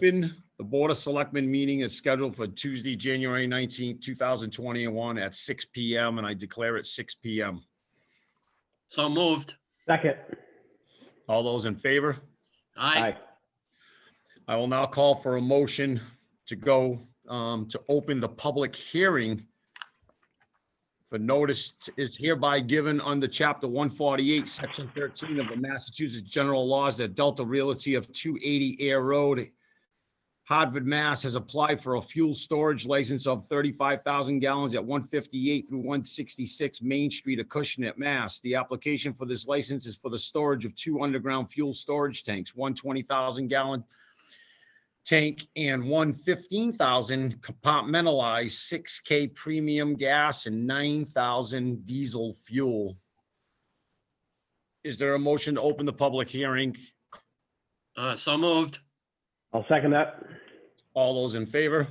open. The Board of Selectmen meeting is scheduled for Tuesday, January 19th, 2021 at 6 p.m. and I declare it 6 p.m. So moved. Second. All those in favor? Aye. I will now call for a motion to go to open the public hearing for notice is hereby given under Chapter 148, Section 13 of the Massachusetts General Laws that Delta Realty of 280 Air Road, Hartford, Mass. has applied for a fuel storage license of 35,000 gallons at 158 through 166 Main Street, Acushnet, Mass. The application for this license is for the storage of 2 underground fuel storage tanks, one 20,000 gallon tank and one 15,000 compartmentalized 6K premium gas and 9,000 diesel fuel. Is there a motion to open the public hearing? So moved. I'll second that. All those in favor?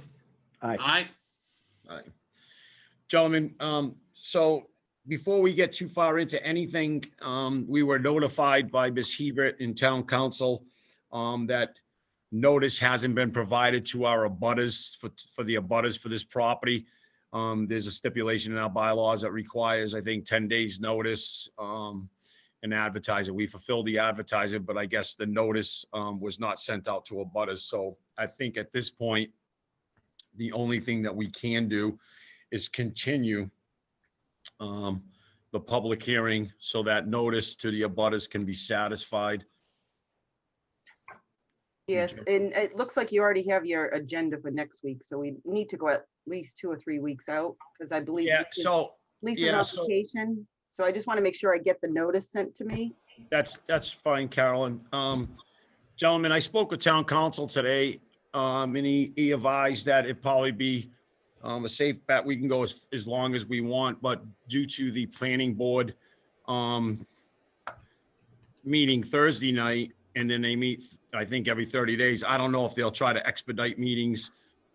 Aye. Aye. Aye. Gentlemen, so before we get too far into anything, we were notified by Ms. Hebert in Town Council that notice hasn't been provided to our abutters for the abutters for this property. There's a stipulation in our bylaws that requires, I think, 10 days notice and advertising. We fulfilled the advertising, but I guess the notice was not sent out to abutters. So I think at this point, the only thing that we can do is continue the public hearing so that notice to the abutters can be satisfied. Yes, and it looks like you already have your agenda for next week, so we need to go at least 2 or 3 weeks out, because I believe Lisa's application. So I just want to make sure I get the notice sent to me. That's fine, Carolyn. Gentlemen, I spoke with Town Council today, and he advised that it'd probably be a safe bet. We can go as long as we want, but due to the planning board meeting Thursday night, and then they meet, I think, every 30 days. I don't know if they'll try to expedite meetings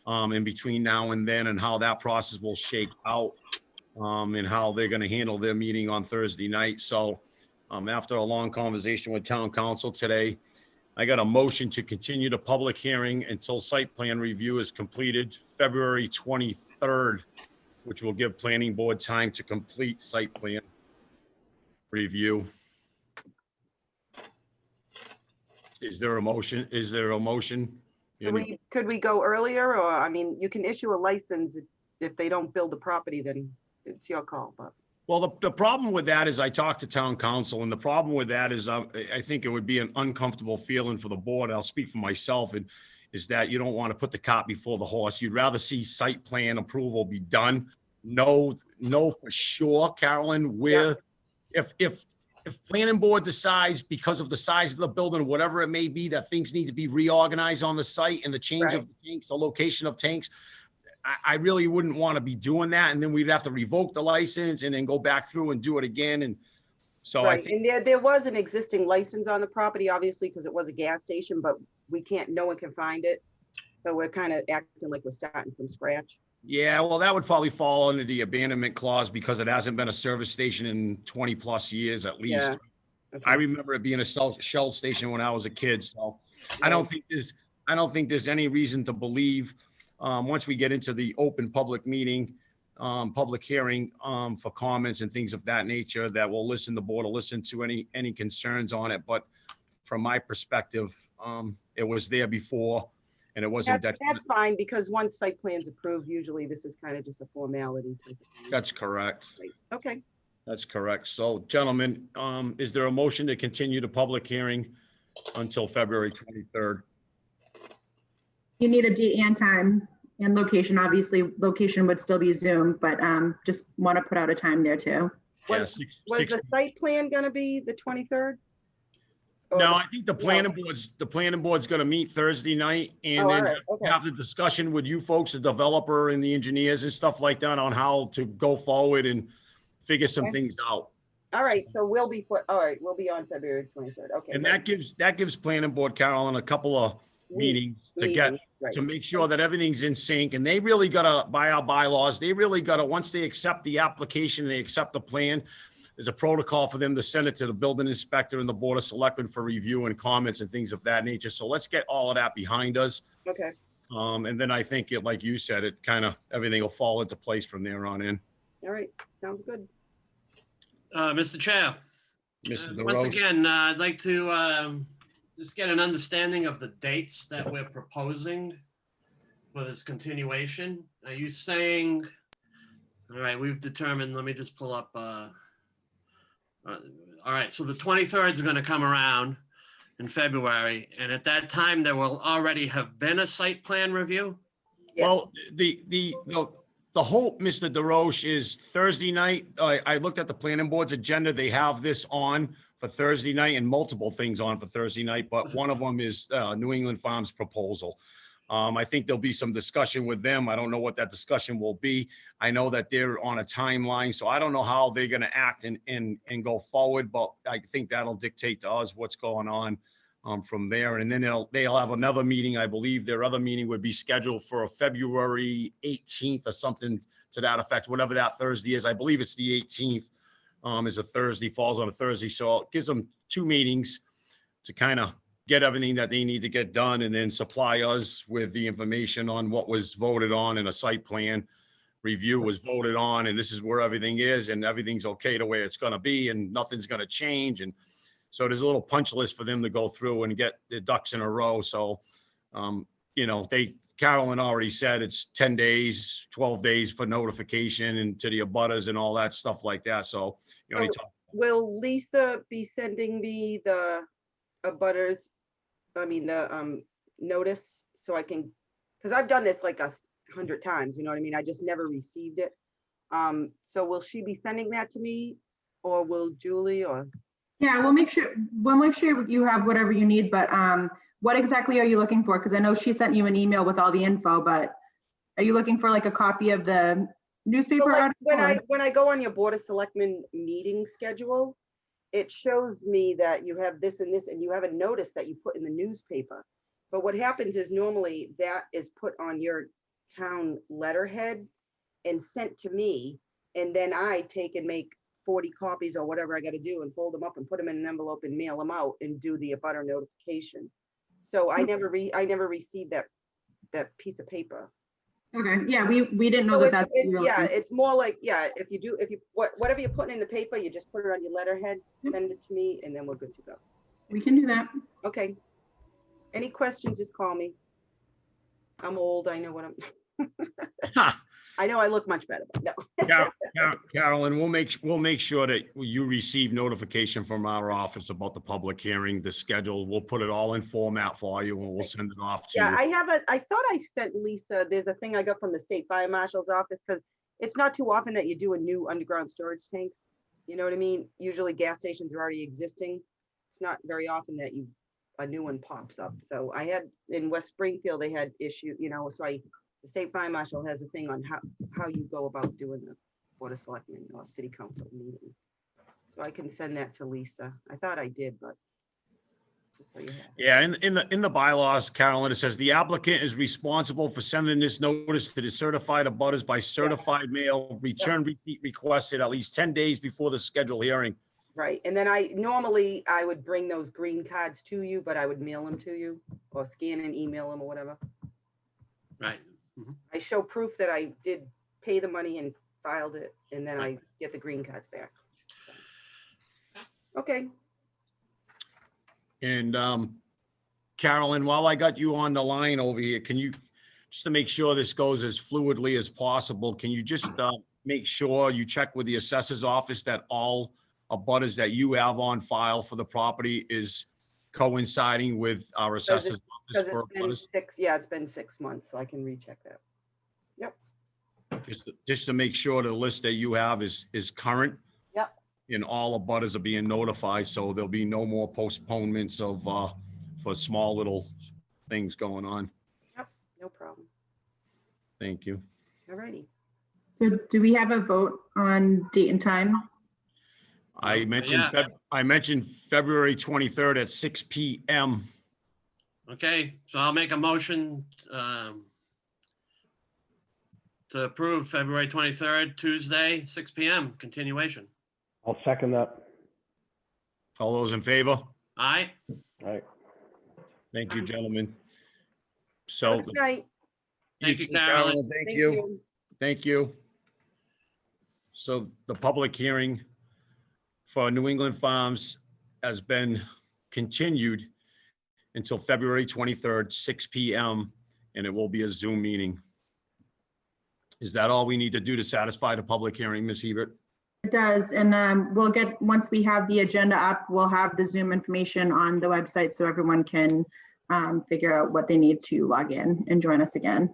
in between now and then, and how that process will shake out, and how they're going to handle their meeting on Thursday night. So after a long conversation with Town Council today, I got a motion to continue the public hearing until site plan review is completed February 23rd, which will give planning board time to complete site plan review. Is there a motion? Is there a motion? Could we go earlier? Or, I mean, you can issue a license if they don't build the property, then it's your call. But well, the problem with that is I talked to Town Council, and the problem with that is I think it would be an uncomfortable feeling for the board. I'll speak for myself, and is that you don't want to put the cart before the horse. You'd rather see site plan approval be done. No, for sure, Carolyn, where if planning board decides because of the size of the building, whatever it may be, that things need to be reorganized on the site and the change of the tanks, the location of tanks, I really wouldn't want to be doing that. And then we'd have to revoke the license and then go back through and do it again. And so I think and there was an existing license on the property, obviously, because it was a gas station, but no one can find it. So we're kind of acting like we're starting from scratch. Yeah, well, that would probably fall under the abandonment clause because it hasn't been a service station in 20 plus years at least. Yeah. Okay. I remember it being a Shell station when I was a kid. So I don't think there's any reason to believe once we get into the open public meeting, public hearing for comments and things of that nature, that the board will listen to any concerns on it. But from my perspective, it was there before. And it wasn't that's fine, because once site plan's approved, usually this is kind of just a formality. That's correct. Okay. That's correct. So, gentlemen, is there a motion to continue the public hearing until February 23rd? You need a date and time and location. Obviously, location would still be Zoom, but just want to put out a time there too. Was the site plan going to be the 23rd? No, I think the planning board's going to meet Thursday night and then have the discussion with you folks, the developer and the engineers and stuff like that, on how to go forward and figure some things out. All right, so we'll be on February 23rd. Okay. And that gives planning board, Carolyn, a couple of meetings to make sure that everything's in sync. And they really got to, by our bylaws, they really got to, once they accept the application, they accept the plan, there's a protocol for them to send it to the building inspector and the board of selectmen for review and comments and things of that nature. So let's get all of that behind us. Okay, And then I think it, like you said, it kind of, everything will fall into place from there on in. all right, sounds good. Mr. Chair, Mr. once DeRoche. again, I'd like to just get an understanding of the dates that we're proposing for this continuation. Are you saying, all right, we've determined, let me just pull up. All right, so the 23rd is going to come around in February, and at that time, there will already have been a site plan review? Yeah. Well, the hope, Mr. DeRoche, is Thursday night. I looked at the planning board's agenda. They have this on for Thursday night and multiple things on for Thursday night, but one of them is New England Farms proposal. I think there'll be some discussion with them. I don't know what that discussion will be. I know that they're on a timeline, so I don't know how they're gonna act and go forward, but I think that'll dictate to us what's going on from there. And then they'll have another meeting. I believe their other meeting would be scheduled for a February 18th or something to that effect, whatever that Thursday is. I believe it's the 18th is a Thursday, falls on a Thursday. So it gives them 2 meetings to kind of get everything that they need to get done and then supply us with the information on what was voted on in a site plan review was voted on, and this is where everything is, and everything's okay the way it's going to be, and nothing's going to change. And so there's a little punch list for them to go through and get the ducks in a row. So, you know, Carolyn already said it's 10 days, 12 days for notification and to the abutters and all that stuff like that. So, you know, Will Lisa be sending me the abutters, the notice, so I can, because I've done this like 100 times, you know what I mean? I just never received it. So will she be sending that to me, or will Julie, or? Yeah, we'll make sure you have whatever you need, but what exactly are you looking for? Because I know she sent you an email with all the info, but are you looking for like a copy of the newspaper So, like, article? when I go on your Board of Selectmen meeting schedule, it shows me that you have this and this, and you have a notice that you put in the newspaper. But what happens is normally that is put on your town letterhead and sent to me, and then I take and make 40 copies or whatever I got to do and fold them up and put them in an envelope and mail them out and do the abutter notification. So I never received that piece of paper. Okay, yeah, we didn't know So that's. it's more like, whatever you're putting in the paper, you just put it on your letterhead, send it to me, and then we're good to go. We can do that. Okay. Any questions, just call me. I'm old, I know what I'm, I know I look much better, but no. Carolyn, we'll make sure that you receive notification from our office about the public hearing, the schedule. We'll put it all in format for you and we'll send it off to you. Yeah, I thought I sent Lisa, there's a thing I got from the state fire marshal's office, because it's not too often that you do a new underground storage tanks. You know what I mean? Usually gas stations are already existing. It's not very often that a new one pops up. So I had, in West Springfield, they had issue, so the state fire marshal has a thing on how you go about doing the Board of Selectmen or city council meeting. So I can send that to Lisa. I thought I did, but just so you have. Yeah, in the bylaws, Carolyn, it says the applicant is responsible for sending this notice to the certified abutters by certified mail, return repeat requested at least 10 days before the scheduled hearing. Right, and then I would bring those green cards to you, but I would mail them to you or scan and email them or whatever. Right. I show proof that I did pay the money and filed it, and then I get the green cards back. Okay. And Carolyn, while I got you on the line over here, can you, just to make sure this goes as fluidly as possible, can you just make sure you check with the assessor's office that all abutters that you have on file for the property is coinciding with our assessor's office for abutters? It's been 6 months, so I can recheck that. Yep. Just to make sure the list that you have is current. Yep. And all abutters are being notified, so there'll be no more postponements of for small little things going on. Yep, no problem. Thank you. All righty. So do we have a vote on date and time? I mentioned February 23rd at 6 p.m. Okay, so I'll make a motion to approve February 23rd, Tuesday, 6 p.m. continuation. I'll second that. All those in favor? Aye. All right. Thank you, gentlemen. So, Good night. Thank you, Carolyn. Thank you. Thank you. So the public hearing for New England Farms has been continued until February 23rd, 6 PM, and it will be a Zoom meeting. Is that all we need to do to satisfy the public hearing, Ms. Hebert? It does, and we'll get, once we have the agenda up, we'll have the Zoom information on the website so everyone can figure out what they need to log in and join us again.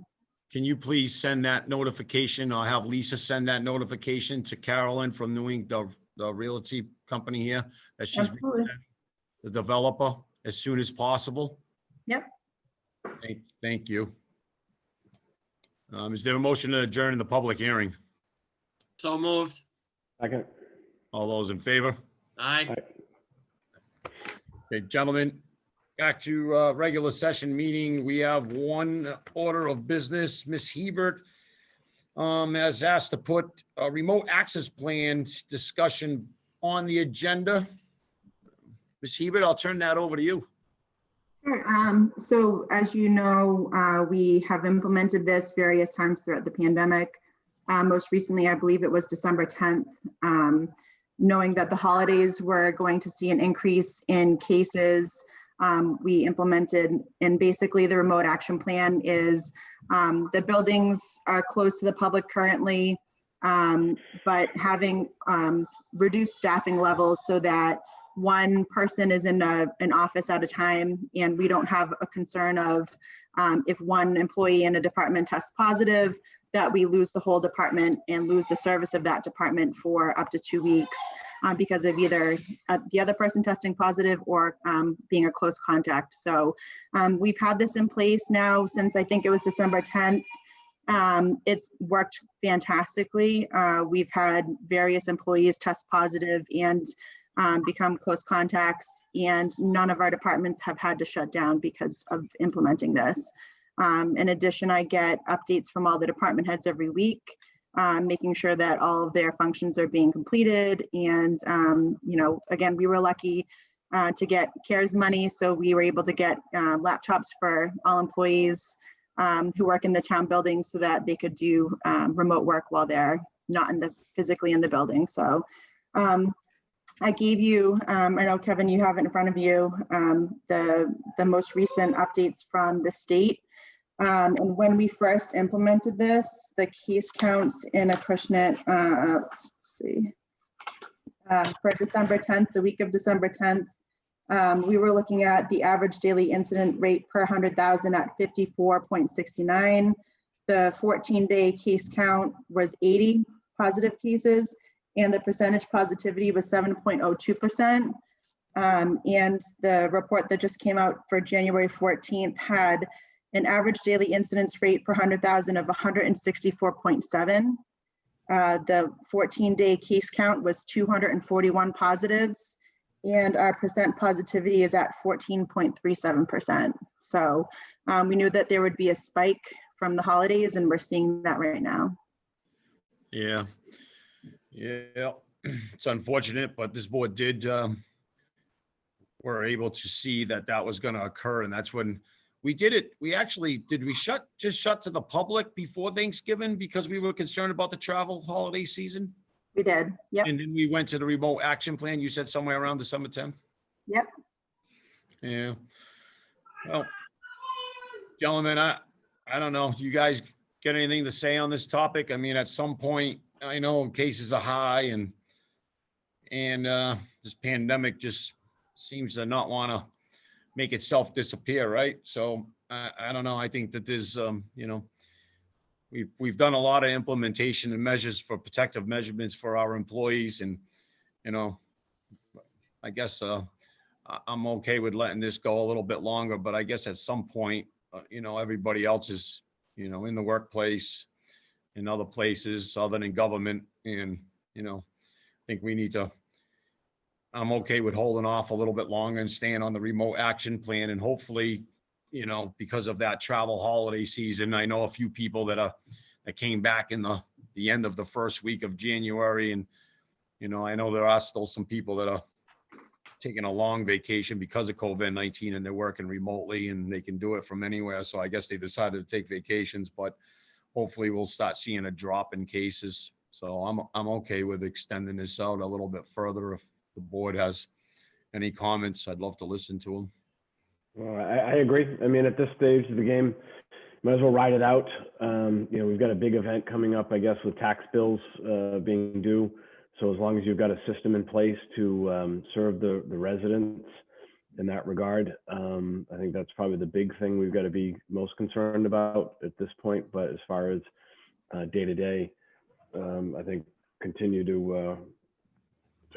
Can you please send that notification, or have Lisa send that notification to Carolyn from New England, the realty company here, that she's Absolutely. the developer, as soon as possible? Yep. Thank you. Is there a motion to adjourn the public hearing? So moved. Second. All those in favor? Aye. Okay, gentlemen, back to regular session meeting. We have one order of business. Ms. Hebert has asked to put a remote access plan discussion on the agenda. Ms. Hebert, I'll turn that over to you. Sure. So as you know, we have implemented this various times throughout the pandemic. Most recently, I believe it was December 10th, knowing that the holidays were going to see an increase in cases. We implemented, and basically the remote action plan is the buildings are closed to the public currently, but having reduced staffing levels so that one person is in an office at a time, and we don't have a concern of if one employee in a department tests positive, that we lose the whole department and lose the service of that department for up to 2 weeks because of either the other person testing positive or being a close contact. So we've had this in place now since I think it was December 10th. It's worked fantastically. We've had various employees test positive and become close contacts, and none of our departments have had to shut down because of implementing this. In addition, I get updates from all the department heads every week, making sure that all of their functions are being completed. And, you know, again, we were lucky to get CARES money, so we were able to get laptops for all employees who work in the town building so that they could do remote work while they're not physically in the building. So I gave you, I know Kevin, you have it in front of you, the most recent updates from the state. And when we first implemented this, the case counts in Acushnet, let's see, for December 10th, the week of December 10th, we were looking at the average daily incident rate per 100,000 at 54.69. The 14-day case count was 80 positive cases, and the percentage positivity was 7.02%. And the report that just came out for January 14th had an average daily incidence rate per 100,000 of 164.7. The 14-day case count was 241 positives, and our percent positivity is at 14.37%. So we knew that there would be a spike from the holidays, and we're seeing that right now. Yeah. Yeah, it's unfortunate, but this board did, were able to see that that was going to occur. And that's when we did it. We actually, did we just shut to the public before Thanksgiving because we were concerned about the travel holiday season? We did, yep. And then we went to the remote action plan. You said somewhere around December 10th? Yep. Yeah. Well, gentlemen, I don't know. Do you guys get anything to say on this topic? I mean, at some point, I know cases are high and this pandemic just seems to not want to make itself disappear, right? So I don't know. I think that there's, you know, we've done a lot of implementation and measures for protective measurements for our employees, and you know, I guess I'm okay with letting this go a little bit longer. But I guess at some point, you know, everybody else is, you know, in the workplace, in other places other than government, and you know, I think we need to. I'm okay with holding off a little bit longer and staying on the remote action plan, and hopefully, you know, because of that travel holiday season, I know a few people that came back in the end of the first week of January, and You know, I know there are still some people that are taking a long vacation because of COVID-19 and they're working remotely and they can do it from anywhere. So I guess they decided to take vacations, but hopefully we'll start seeing a drop in cases. So I'm okay with extending this out a little bit further. If the board has any comments, I'd love to listen to them. Well, I agree. I mean, at this stage of the game, might as well ride it out. You know, we've got a big event coming up, I guess, with tax bills being due. So as long as you've got a system in place to serve the residents in that regard, I think that's probably the big thing we've got to be most concerned about at this point. But as far as day to day, I think continue to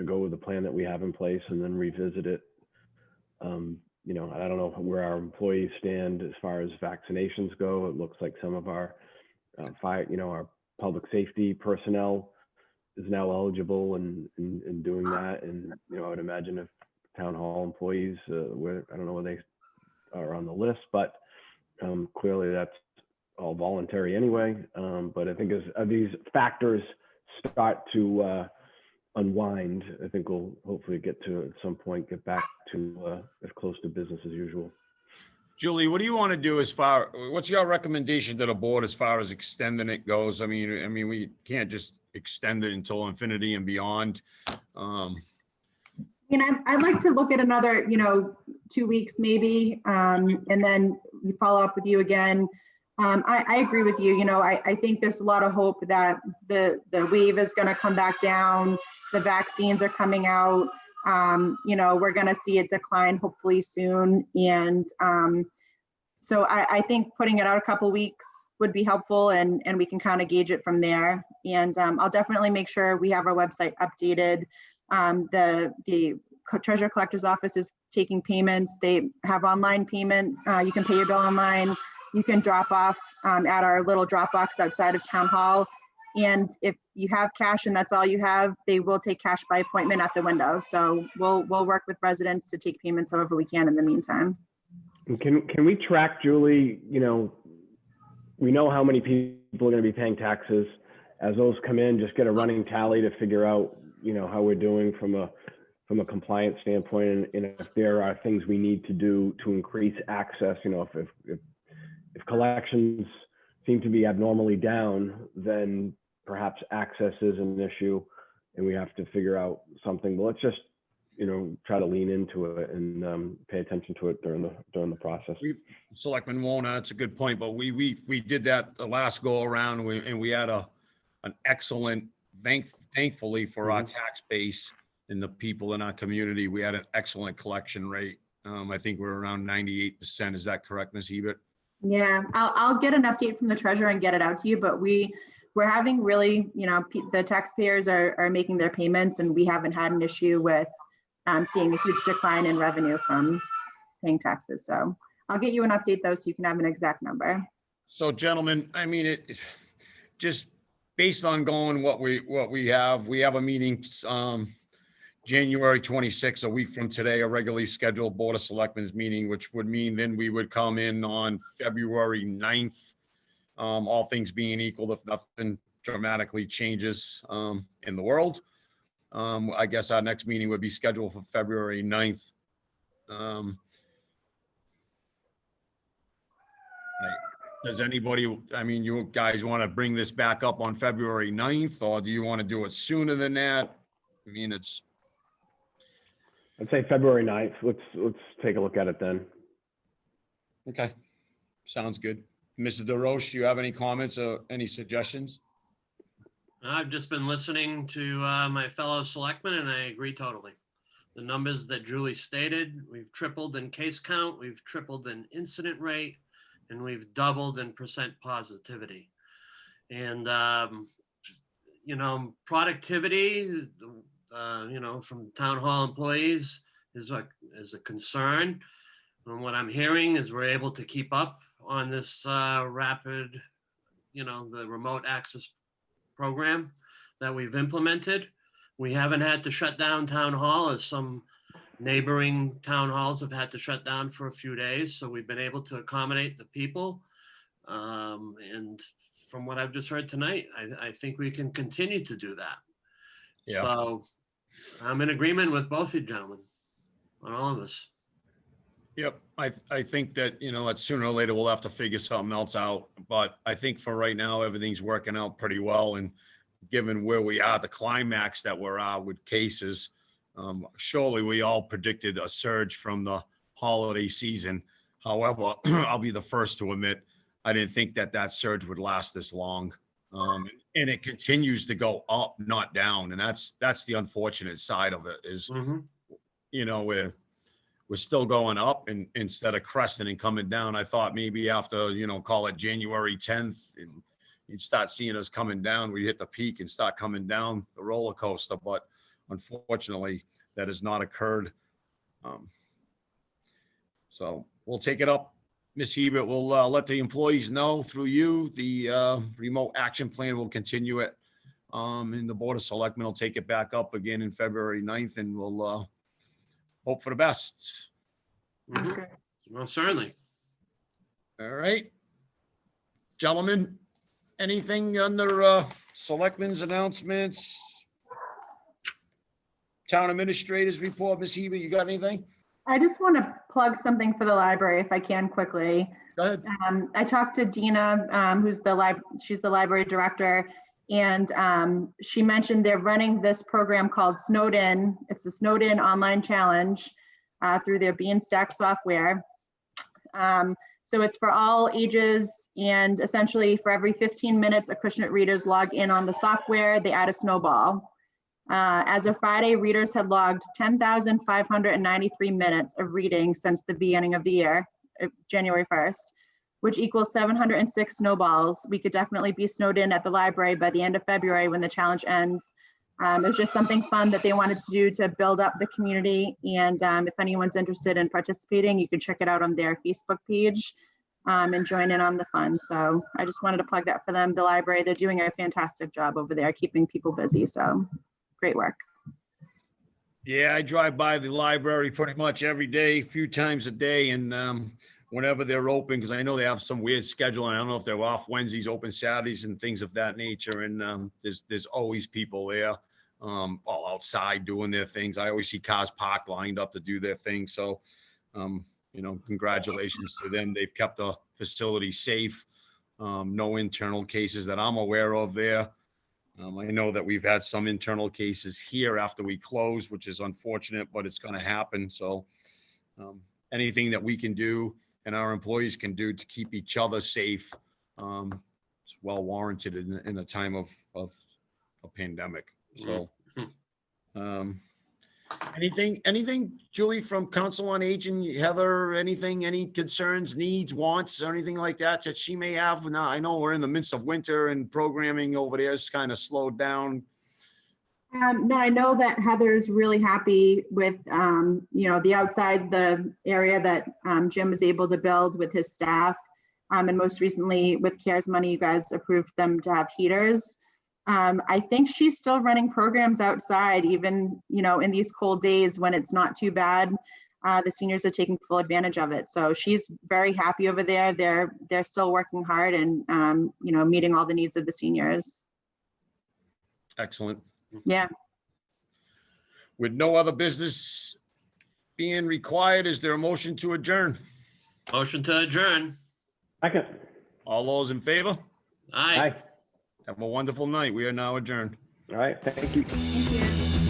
go with the plan that we have in place and then revisit it. You know, I don't know where our employees stand as far as vaccinations go. It looks like some of our our public safety personnel is now eligible and doing that. And, you know, I would imagine if town hall employees, I don't know whether they are on the list, but clearly that's all voluntary anyway. But I think as these factors start to unwind, I think we'll hopefully get to at some point get back to as close to business as usual. Julie, what do you want to do what's your recommendation to the board as far as extending it goes? I mean, we can't just extend it until infinity and beyond. You know, I'd like to look at another, 2 weeks maybe, and then we follow up with you again. I agree with you. I think there's a lot of hope that the wave is going to come back down. The vaccines are coming out. We're going to see a decline hopefully soon. And so I think putting it out a couple weeks would be helpful, and we can kind of gauge it from there. And I'll definitely make sure we have our website updated. The Treasurer Collector's Office is taking payments. They have online payment. You can pay your bill online. You can drop off at our little drop box outside of Town Hall. And if you have cash and that's all you have, they will take cash by appointment at the window. So we'll work with residents to take payments however we can in the meantime. Can we track, Julie, we know how many people are going to be paying taxes. As those come in, just get a running tally to figure out, how we're doing from a compliance standpoint, and if there are things we need to do to increase access. If collections seem to be abnormally down, then perhaps access is an issue and we have to figure out something. But let's just, try to lean into it and pay attention to it during the process. Selectman Warner, that's a good point, but we did that the last go around, and we had an excellent, thankfully for our tax base and the people in our community, we had an excellent collection rate. I think we're around 98%. Is that correct, Ms. Hebert? Yeah, I'll get an update from the treasurer and get it out to you, but we're having really, the taxpayers are making their payments, and we haven't had an issue with seeing a huge decline in revenue from paying taxes. So I'll get you an update though, so you can have an exact number. So gentlemen, I mean, it just based on going what we have a meeting January 26th, a week from today, a regularly scheduled Board of Selectmen's meeting, which would mean then we would come in on February 9th, all things being equal, if nothing dramatically changes in the world. I guess our next meeting would be scheduled for February 9th. Does anybody, you guys want to bring this back up on February 9th, or do you want to do it sooner than that? I'd say February 9th. Let's take a look at it then. Okay, sounds good. Mr. DeRoche, do you have any comments or any suggestions? I've just been listening to my fellow selectmen, and I agree totally. The numbers that Julie stated, we've tripled in case count, we've tripled in incident rate, and we've doubled in percent positivity. And, productivity, from town hall employees is a concern. And what I'm hearing is we're able to keep up on this rapid, the remote access program that we've implemented. We haven't had to shut down town hall as some neighboring town halls have had to shut down for a few days. So we've been able to accommodate the people. And from what I've just heard tonight, I think we can continue to do that. Yeah. So I'm in agreement with both you gentlemen on all of this. Yep, I think that, that sooner or later we'll have to figure something else out. But I think for right now, everything's working out pretty well. And given where we are, the climax that we're at with cases, surely we all predicted a surge from the holiday season. However, I'll be the first to admit, I didn't think that surge would last this long. And it continues to go up, not down. And that's the unfortunate side of it is, we're still going up and instead of cresting and coming down. I thought maybe after, call it January 10th, and you'd start seeing us coming down. We hit the peak and start coming down the roller coaster. But unfortunately, that has not occurred. So we'll take it up. Ms. Hebert will let the employees know through you. The remote action plan will continue it. And the Board of Selectmen will take it back up again in February 9th, and we'll hope for the best. Sounds good. Well, certainly. All right. Gentlemen, anything under Selectmen's announcements? Town Administrator's report, Ms. Hebert, you got anything? I just want to plug something for the library if I can quickly. Go ahead. I talked to Dina, she's the library director, and she mentioned they're running this program called Snowed In. It's a Snowed In online challenge through their Beanstack software. So it's for all ages, and essentially for every 15 minutes, Acushnet readers log in on the software, they add a snowball. As of Friday, readers had logged 10,593 minutes of reading since the beginning of the year, January 1st, which equals 706 snowballs. We could definitely be snowed in at the library by the end of February when the challenge ends. It was just something fun that they wanted to do to build up the community. And if anyone's interested in participating, you can check it out on their Facebook page and join in on the fun. So I just wanted to plug that for them. The library, they're doing a fantastic job over there, keeping people busy. So great work. Yeah, I drive by the library pretty much every day, a few times a day, and whenever they're open, because I know they have some weird schedule, and I don't know if they're off Wednesdays, open Saturdays, and things of that nature. And there's always people there, all outside doing their things. I always see cars parked lined up to do their thing. So, congratulations to them. They've kept the facility safe. No internal cases that I'm aware of there. I know that we've had some internal cases here after we closed, which is unfortunate, but it's going to happen. So anything that we can do and our employees can do to keep each other safe, it's well warranted in a time of a pandemic. So anything, Julie, from Council on Aging, Heather, any concerns, needs, wants, or anything like that she may have? Now, I know we're in the midst of winter and programming over there is kind of slowed down. No, I know that Heather's really happy with, the outside, the area that Jim was able to build with his staff. And most recently with CARES money, you guys approved them to have heaters. I think she's still running programs outside, even, in these cold days when it's not too bad. The seniors are taking full advantage of it. So she's very happy over there. They're still working hard and, meeting all the needs of the seniors. Excellent. Yeah. With no other business being required, is there a motion to adjourn? Motion to adjourn. Second. All those in favor? Aye. Aye. Have a wonderful night. We are now adjourned. All right. Thank you. Thank you.